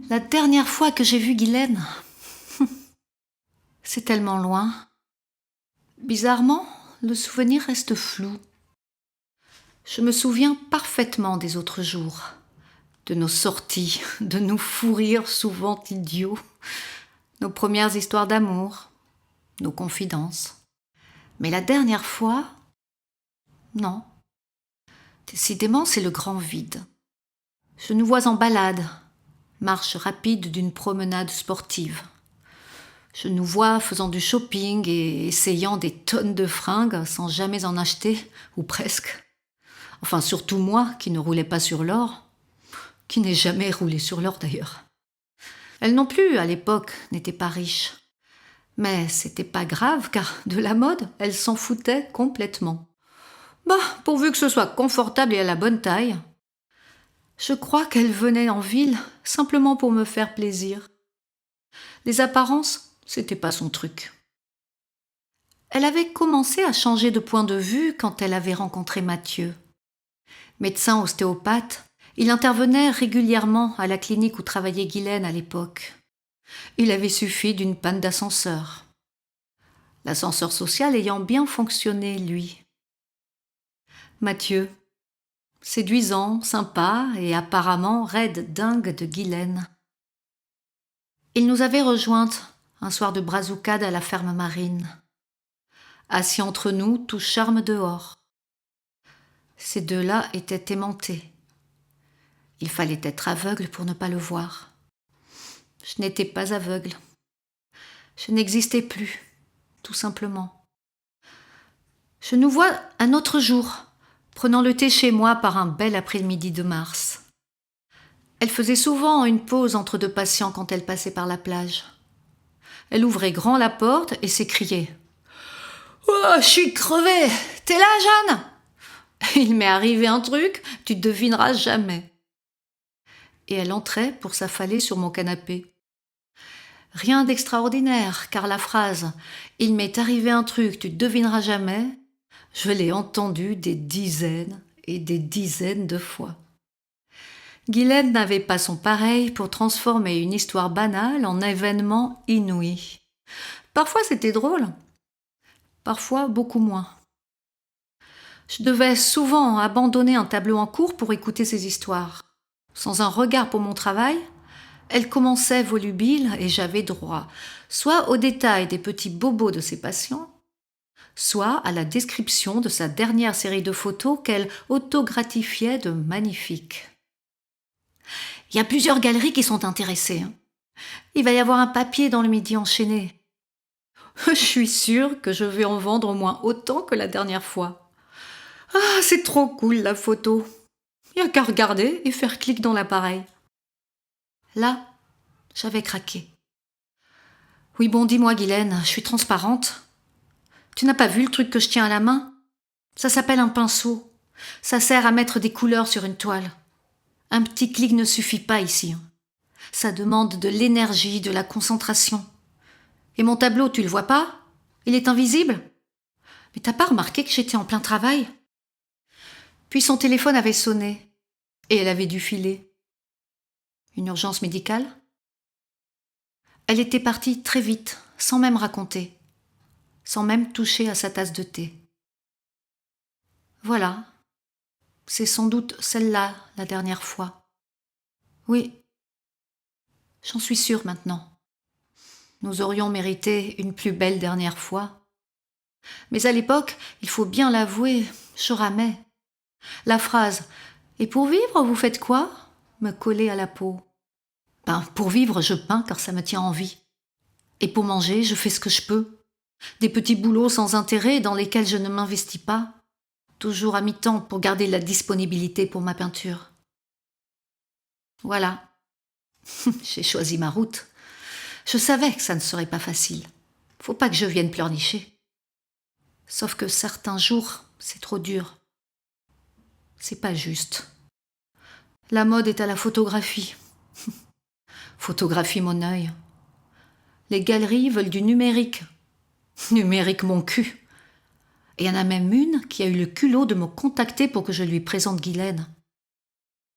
La dernière fois que j'ai vu Guylaine, c'est tellement loin. Bizarrement, le souvenir reste flou. Je me souviens parfaitement des autres jours, de nos sorties, de nos fous rires souvent idiots, nos premières histoires d'amour, nos confidences. Mais la dernière fois, non. Décidément, c'est le grand vide. Je nous vois en balade, marche rapide d'une promenade sportive. Je nous vois faisant du shopping et essayant des tonnes de fringues sans jamais en acheter, ou presque. Enfin, surtout moi, qui ne roulais pas sur l'or, qui n'ai jamais roulé sur l'or d'ailleurs. Elle non plus, à l'époque, n'était pas riche. Mais c'était pas grave, car de la mode, elle s'en foutait complètement. Pourvu que ce soit confortable et à la bonne taille. Je crois qu'elle venait en ville simplement pour me faire plaisir. Les apparences, c'était pas son truc. Elle avait commencé à changer de point de vue quand elle avait rencontré Mathieu. Médecin ostéopathe, il intervenait régulièrement à la clinique où travaillait Guylaine à l'époque. Il avait suffi d'une panne d'ascenseur. L'ascenseur social ayant bien fonctionné, lui. Mathieu, séduisant, sympa et apparemment raide dingue de Guylaine. Il nous avait rejointes un soir de brassoucade à la ferme marine. Assis entre nous, tout charme dehors. Ces deux-là étaient aimantés. Il fallait être aveugle pour ne pas le voir. Je n'étais pas aveugle. Je n'existais plus, tout simplement. Je nous vois un autre jour, prenant le thé chez moi par un bel après-midi de mars. Elle faisait souvent une pause entre deux patients quand elle passait par la plage. Elle ouvrait grand la porte et s'écriait « Oh, je suis crevée! T'es là, Jeanne ?» Il m'est arrivé un truc, tu devineras jamais. Et elle entrait pour s'affaler sur mon canapé. Rien d'extraordinaire, car la phrase « Il m'est arrivé un truc, tu devineras jamais », je l'ai entendue des dizaines et des dizaines de fois. Guylaine n'avait pas son pareil pour transformer une histoire banale en événement inouï. Parfois c'était drôle, parfois beaucoup moins. Je devais souvent abandonner un tableau en cours pour écouter ces histoires. Sans un regard pour mon travail, elles commençaient volubiles et j'avais droit soit aux détails des petits bobos de ses patients, soit à la description de sa dernière série de photos qu'elle autogratifiait de magnifiques. Il y a plusieurs galeries qui sont intéressées. Il va y avoir un papier dans le Midi enchaîné. Je suis sûre que je vais en vendre au moins autant que la dernière fois. Ah, c'est trop cool la photo. Il n'y a qu'à regarder et faire clic dans l'appareil. Là, j'avais craqué. Oui, bon, dis-moi Guylaine, je suis transparente. Tu n'as pas vu le truc que je tiens à la main ? Ça s'appelle un pinceau. Ça sert à mettre des couleurs sur une toile. Un petit clic ne suffit pas ici. Ça demande de l'énergie, de la concentration. Et mon tableau, tu le vois pas ? Il est invisible ? Mais t'as pas remarqué que j'étais en plein travail ? Puis son téléphone avait sonné et elle avait dû filer. Une urgence médicale ? Elle était partie très vite, sans même raconter, sans même toucher à sa tasse de thé. Voilà, c'est sans doute celle-là la dernière fois. Oui, j'en suis sûre maintenant. Nous aurions mérité une plus belle dernière fois. Mais à l'époque, il faut bien l'avouer, je ramais. La phrase « Et pour vivre, vous faites quoi ?» me collait à la peau. Pour vivre, je peins car ça me tient en vie. Et pour manger, je fais ce que je peux. Des petits boulots sans intérêt dans lesquels je ne m'investis pas. Toujours à mi-temps pour garder la disponibilité pour ma peinture. Voilà. J'ai choisi ma route. Je savais que ça ne serait pas facile. Faut pas que je vienne pleurnicher. Sauf que certains jours, c'est trop dur. C'est pas juste. La mode est à la photographie. Photographie mon œil. Les galeries veulent du numérique. Numérique mon cul. Et il y en a même une qui a eu le culot de me contacter pour que je lui présente Guylaine.